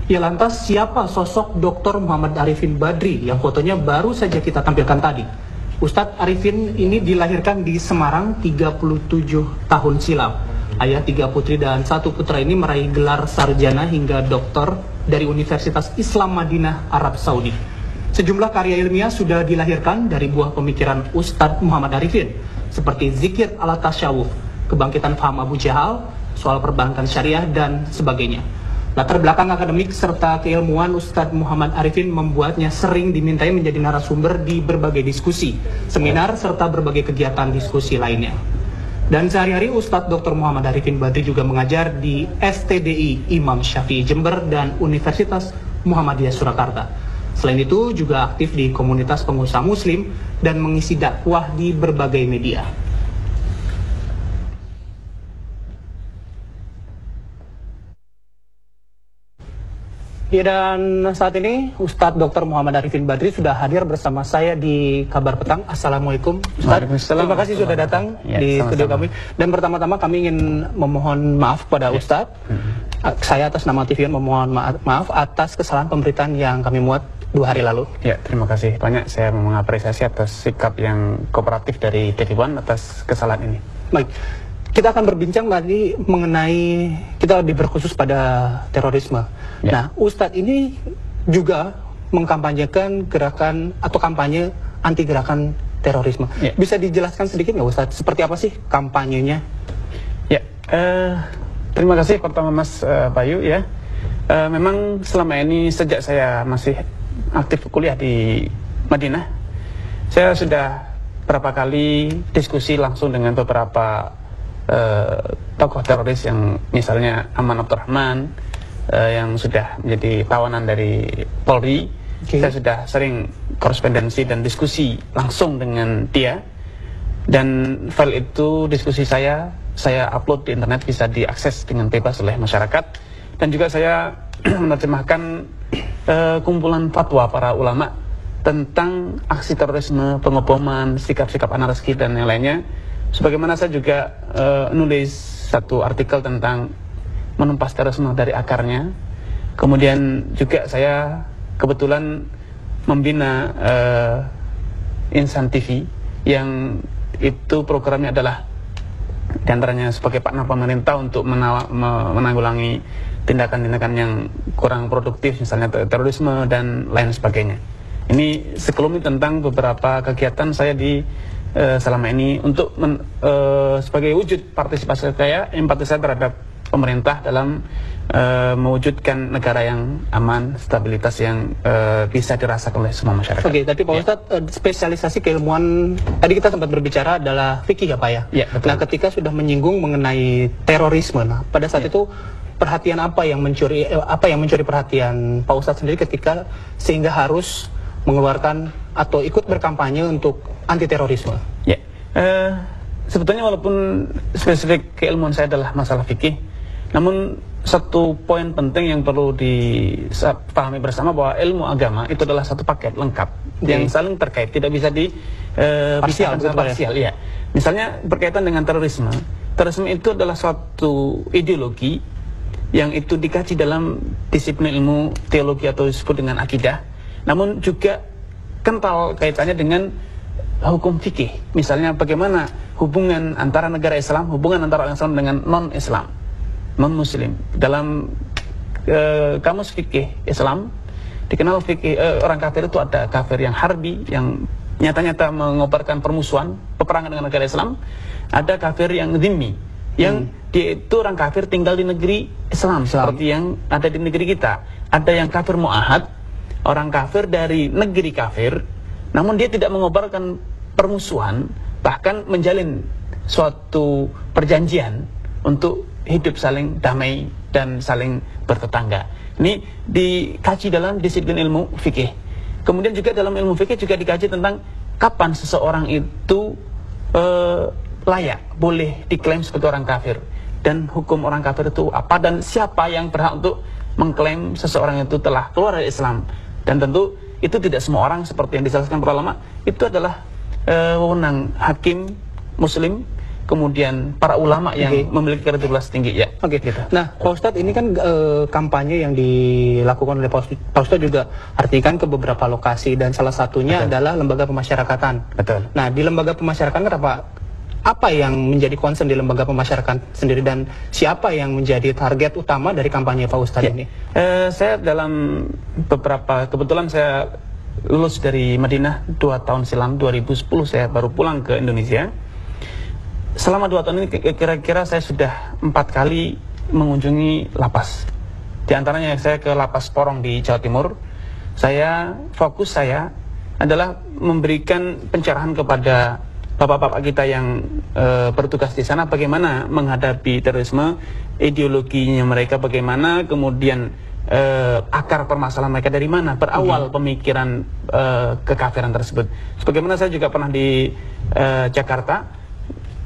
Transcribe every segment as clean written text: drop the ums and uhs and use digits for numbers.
Ya, lantas siapa sosok Dr. Muhammad Arifin Badri yang fotonya baru saja kita tampilkan tadi? Ustadz Arifin ini dilahirkan di Semarang 37 tahun silam. Ayah 3 putri dan 1 putra ini meraih gelar sarjana hingga doktor dari Universitas Islam Madinah, Arab Saudi. Sejumlah karya ilmiah sudah dilahirkan dari buah pemikiran Ustadz Muhammad Arifin, seperti zikir ala tasyawuf, kebangkitan faham Abu Jahal, soal perbankan syariah, dan sebagainya. Latar belakang akademik serta keilmuan Ustadz Muhammad Arifin membuatnya sering dimintai menjadi narasumber di berbagai diskusi, seminar, serta berbagai kegiatan diskusi lainnya. Dan sehari-hari Ustadz Dr. Muhammad Arifin Badri juga mengajar di STDI Imam Syafi'i Jember dan Universitas Muhammadiyah Surakarta. Selain itu juga aktif di komunitas pengusaha muslim dan mengisi dakwah di berbagai media. Ya, dan saat ini Ustadz Dr. Muhammad Arifin Badri sudah hadir bersama saya di Kabar Petang. Assalamualaikum Ustadz, terima kasih sudah datang di studio kami. Dan pertama-tama kami ingin memohon maaf kepada Ustadz. Saya atas nama TVN memohon maaf atas kesalahan pemberitaan yang kami muat 2 hari lalu. Ya, terima kasih banyak. Saya mengapresiasi atas sikap yang kooperatif dari TV One atas kesalahan ini. Baik. Kita akan berbincang tadi mengenai, kita lebih berkhusus pada terorisme. Ya. Nah, Ustadz ini juga mengkampanyekan gerakan atau kampanye anti gerakan terorisme. Ya. Bisa dijelaskan sedikit nggak Ustadz, seperti apa sih kampanyenya? Ya, terima kasih pertama Mas Bayu ya. Memang selama ini sejak saya masih aktif kuliah di Madinah, saya sudah berapa kali diskusi langsung dengan beberapa tokoh teroris yang misalnya Aman Abdurrahman yang sudah menjadi tawanan dari Polri. Saya sudah sering korespondensi dan diskusi langsung dengan dia, dan file itu diskusi saya upload di internet, bisa diakses dengan bebas oleh masyarakat. Dan juga saya menerjemahkan kumpulan fatwa para ulama tentang aksi terorisme, pengeboman, sikap-sikap anarki dan yang lainnya. Sebagaimana saya juga nulis satu artikel tentang menumpas terorisme dari akarnya. Kemudian juga saya kebetulan membina Insan TV, yang itu programnya adalah diantaranya sebagai partner pemerintah untuk menanggulangi tindakan-tindakan yang kurang produktif, misalnya terorisme dan lain sebagainya. Ini sekelumit tentang beberapa kegiatan saya di selama ini untuk sebagai wujud partisipasi saya, empati saya terhadap pemerintah dalam mewujudkan negara yang aman, stabilitas yang bisa dirasakan oleh semua masyarakat. Oke, tapi Pak Ustadz, spesialisasi keilmuan tadi kita sempat berbicara adalah fikih ya Pak ya? Ya, betul. Nah, ketika sudah menyinggung mengenai terorisme, nah pada saat itu perhatian apa yang mencuri perhatian Pak Ustadz sendiri ketika sehingga harus mengeluarkan atau ikut berkampanye untuk anti terorisme? Ya, sebetulnya walaupun spesifik keilmuan saya adalah masalah fikih, namun satu poin penting yang perlu dipahami bersama bahwa ilmu agama itu adalah satu paket lengkap yang saling terkait, tidak bisa parsial. Ya. Misalnya berkaitan dengan terorisme. Terorisme itu adalah suatu ideologi yang itu dikaji dalam disiplin ilmu teologi atau disebut dengan akidah. Namun juga kental kaitannya dengan hukum fikih. Misalnya bagaimana hubungan antara negara Islam, hubungan antara orang Islam dengan non-Islam, non-Muslim. Dalam kamus fikih Islam dikenal fikih orang kafir itu ada kafir yang harbi, yang nyata-nyata mengobarkan permusuhan, peperangan dengan negara Islam. Ada kafir yang dhimmi, yang dia itu orang kafir tinggal di negeri Islam, seperti yang ada di negeri kita. Ada yang kafir mu'ahad, orang kafir dari negeri kafir, namun dia tidak mengobarkan permusuhan, bahkan menjalin suatu perjanjian untuk hidup saling damai dan saling bertetangga. Ini dikaji dalam disiplin ilmu fikih. Kemudian juga dalam ilmu fikih juga dikaji tentang kapan seseorang itu layak, boleh diklaim sebagai orang kafir, dan hukum orang kafir itu apa, dan siapa yang berhak untuk mengklaim seseorang itu telah keluar dari Islam. Dan tentu itu tidak semua orang, seperti yang dijelaskan para ulama, itu adalah wewenang hakim muslim kemudian para ulama yang memiliki kredibilitas tinggi ya. Oke. Gitu. Nah, Pak Ustadz, ini kan kampanye yang dilakukan oleh Pak Ustadz juga artikan ke beberapa lokasi dan salah satunya adalah lembaga pemasyarakatan. Betul. Nah, di lembaga pemasyarakatan apa yang menjadi concern di lembaga pemasyarakatan sendiri dan siapa yang menjadi target utama dari kampanye Pak Ustadz ini? Saya dalam kebetulan saya lulus dari Madinah 2 tahun silam, 2010 saya baru pulang ke Indonesia. Selama 2 tahun ini kira-kira saya sudah 4 kali mengunjungi lapas. Di antaranya saya ke Lapas Porong di Jawa Timur. Fokus saya adalah memberikan pencerahan kepada bapak-bapak kita yang bertugas di sana bagaimana menghadapi terorisme, ideologinya mereka bagaimana, kemudian akar permasalahan mereka dari mana, berawal pemikiran kekafiran tersebut. Sebagaimana saya juga pernah di Jakarta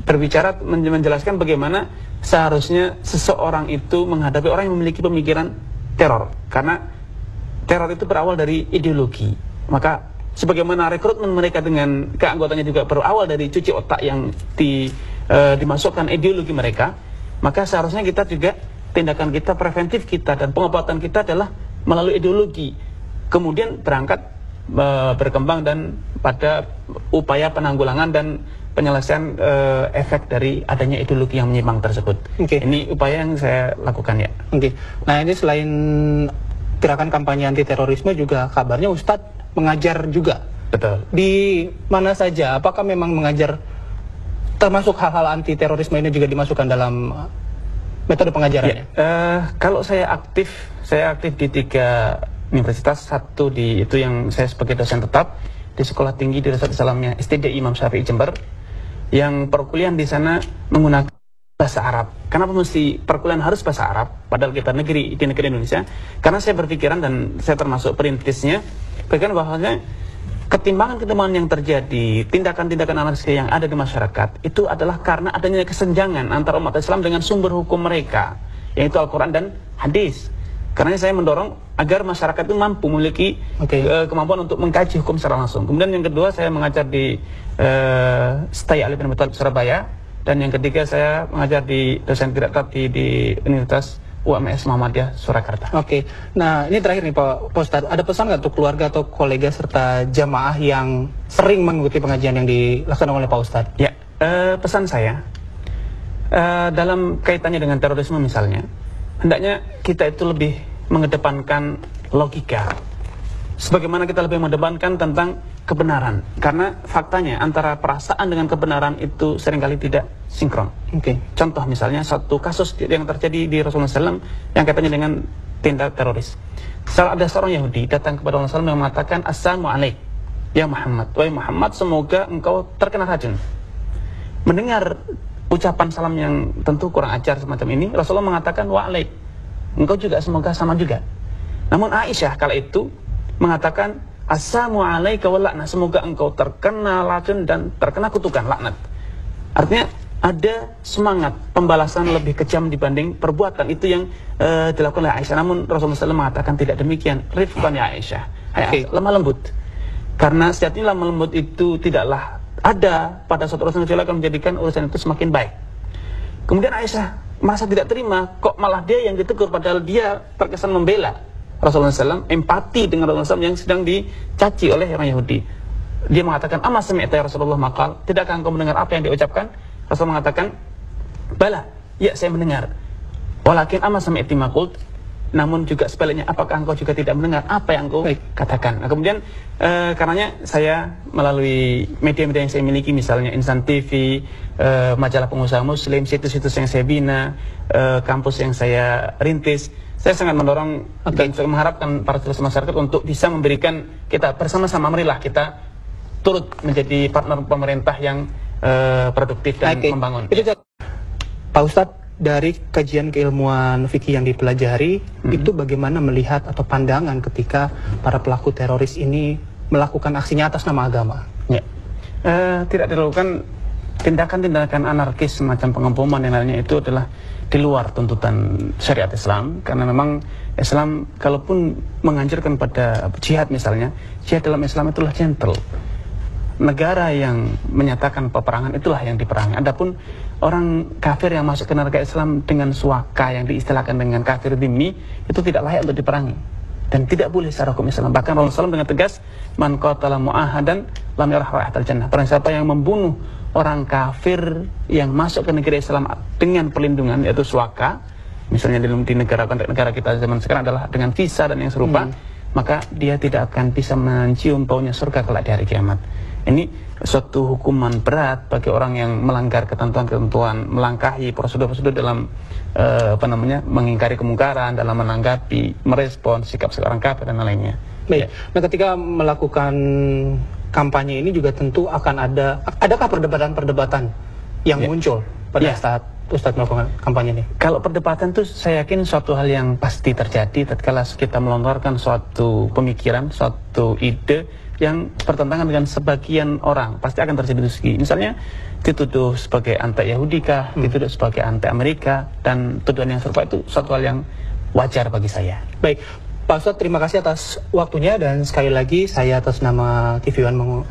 berbicara menjelaskan bagaimana seharusnya seseorang itu menghadapi orang yang memiliki pemikiran teror, karena teror itu berawal dari ideologi. Maka sebagaimana rekrutmen mereka dengan keanggotaannya juga berawal dari cuci otak yang dimasukkan ideologi mereka, maka seharusnya kita juga tindakan kita, preventif kita dan pengobatan kita adalah melalui ideologi, kemudian berangkat berkembang dan pada upaya penanggulangan dan penyelesaian efek dari adanya ideologi yang menyimpang tersebut. Ini upaya yang saya lakukan ya. Nah, ini selain gerakan kampanye anti terorisme juga kabarnya Ustadz mengajar juga. Betul. Di mana saja? Apakah memang mengajar termasuk hal-hal anti terorisme ini juga dimasukkan dalam metode pengajarannya? Kalau saya aktif di 3 universitas. Satu itu yang saya sebagai dosen tetap di Sekolah Tinggi Dirasat Islamiyah STD Imam Syafi'i Jember, yang perkuliahan di sana menggunakan bahasa Arab. Kenapa mesti perkuliahan harus bahasa Arab padahal kita di negeri Indonesia? Karena saya berpikiran dan saya termasuk perintisnya, bahkan bahwasanya ketimbangan yang terjadi, tindakan-tindakan anarkis yang ada di masyarakat itu adalah karena adanya kesenjangan antara umat Islam dengan sumber hukum mereka, yaitu Al-Quran dan hadis. Karena saya mendorong agar masyarakat itu mampu memiliki kemampuan untuk mengkaji hukum secara langsung. Kemudian yang kedua, saya mengajar di Setai Ali bin Abi Thalib Surabaya, dan yang ketiga saya mengajar di dosen tidak tetap di Universitas UMS Muhammadiyah Surakarta. Nah ini terakhir nih Pak Ustadz, ada pesan nggak untuk keluarga atau kolega serta jamaah yang sering mengikuti pengajian yang dilaksanakan oleh Pak Ustadz? Ya, pesan saya dalam kaitannya dengan terorisme misalnya, hendaknya kita itu lebih mengedepankan logika, sebagaimana kita lebih mengedepankan tentang kebenaran, karena faktanya antara perasaan dengan kebenaran itu seringkali tidak sinkron. Contoh misalnya satu kasus yang terjadi di Rasulullah SAW yang kaitannya dengan tindak teroris. Ada seorang Yahudi datang kepada Rasulullah SAW yang mengatakan, Assalamualaikum ya Muhammad, wahai Muhammad, semoga engkau terkena racun. Mendengar ucapan salam yang tentu kurang ajar semacam ini, Rasulullah mengatakan wa'alaik, engkau juga semoga sama juga. Namun Aisyah kala itu mengatakan Assalamualaikum wa laknat, semoga engkau terkena racun dan terkena kutukan, laknat. Artinya ada semangat pembalasan lebih kejam dibanding perbuatan itu yang dilakukan oleh Aisyah. Namun Rasulullah SAW mengatakan tidak demikian. Rifqan ya Aisyah, lemah lembut. Karena sejatinya lemah lembut itu tidaklah ada pada suatu urusan kecuali akan menjadikan urusan itu semakin baik. Kemudian Aisyah merasa tidak terima, kok malah dia yang ditegur padahal dia terkesan membela Rasulullah SAW, empati dengan Rasulullah SAW yang sedang dicaci oleh orang Yahudi. Dia mengatakan, amma sami'ta ya Rasulullah maqal, tidakkah engkau mendengar apa yang diucapkan? Rasulullah mengatakan, bala, ya saya mendengar. Walakin amma sami'ti maqult, namun juga sebaliknya, apakah engkau juga tidak mendengar apa yang engkau katakan? Nah, kemudian karenanya saya melalui media-media yang saya miliki, misalnya Insan TV, majalah pengusaha muslim, situs-situs yang saya bina, kampus yang saya rintis, saya sangat mendorong dan juga mengharapkan para masyarakat untuk bisa memberikan, kita bersama-sama marilah kita turut menjadi partner pemerintah yang produktif dan membangun. Pak Ustadz, dari kajian keilmuan fikih yang dipelajari, itu bagaimana melihat atau pandangan ketika para pelaku teroris ini melakukan aksinya atas nama agama? Ya. Tidak dilakukan tindakan-tindakan anarkis semacam pengeboman dan lainnya, itu adalah di luar tuntutan syariat Islam. Karena memang Islam kalaupun menganjurkan pada jihad misalnya, jihad dalam Islam itulah gentle. Negara yang menyatakan peperangan itulah yang diperangi. Adapun orang kafir yang masuk ke negara Islam dengan suaka yang diistilahkan dengan kafir dhimmi itu tidak layak untuk diperangi dan tidak boleh secara hukum Islam. Bahkan Rasulullah SAW dengan tegas, man qatala mu'ahadan lam yarah raihatal jannah. Barang siapa yang membunuh orang kafir yang masuk ke negeri Islam dengan perlindungan, yaitu suaka, misalnya di negara kita zaman sekarang adalah dengan visa dan yang serupa, maka dia tidak akan bisa mencium baunya surga kelak di hari kiamat. Ini suatu hukuman berat bagi orang yang melanggar ketentuan-ketentuan, melangkahi prosedur-prosedur dalam mengingkari kemungkaran, dalam menanggapi, merespon sikap seorang kafir dan lainnya. Baik. Nah, ketika melakukan kampanye ini juga tentu akan adakah perdebatan-perdebatan yang muncul pada saat Ustadz melakukan kampanye ini? Kalau perdebatan itu saya yakin suatu hal yang pasti terjadi tatkala kita melontarkan suatu pemikiran, suatu ide yang bertentangan dengan sebagian orang, pasti akan terjadi diskusi. Misalnya dituduh sebagai anti-Yahudi kah, dituduh sebagai anti-Amerika, dan tuduhan yang serupa itu suatu hal yang wajar bagi saya. Baik, Pak Ustadz, terima kasih atas waktunya, dan sekali lagi saya atas nama TV One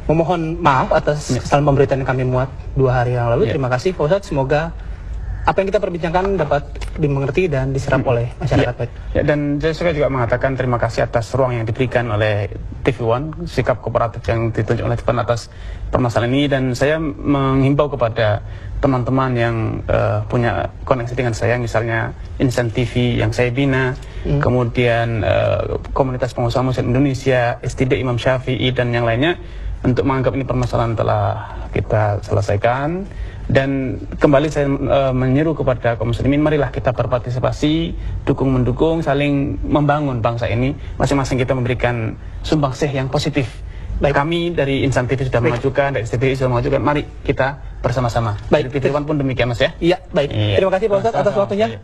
memohon maaf atas kesalahan pemberitaan yang kami muat 2 hari yang lalu. Terima kasih Pak Ustadz, semoga apa yang kita perbincangkan dapat dimengerti dan diserap oleh masyarakat. Dan saya juga mengatakan terima kasih atas ruang yang diberikan oleh TV One, sikap kooperatif yang ditunjuk oleh TV One atas permasalahan ini, dan saya menghimbau kepada teman-teman yang punya koneksi dengan saya, misalnya Insan TV yang saya bina, kemudian komunitas pengusaha Muslim Indonesia, STD Imam Syafi'i, dan yang lainnya, untuk menganggap ini permasalahan telah kita selesaikan. Dan kembali saya menyeru kepada kaum muslimin, marilah kita berpartisipasi, dukung-mendukung, saling membangun bangsa ini. Masing-masing kita memberikan sumbangsih yang positif. Baik. Kami dari Insan TV sudah mengajukan, dari STV sudah mengajukan, mari kita bersama-sama. Baik. Dari TV One pun demikian, Mas ya. Iya, baik. Terima kasih Pak Ustadz atas waktunya.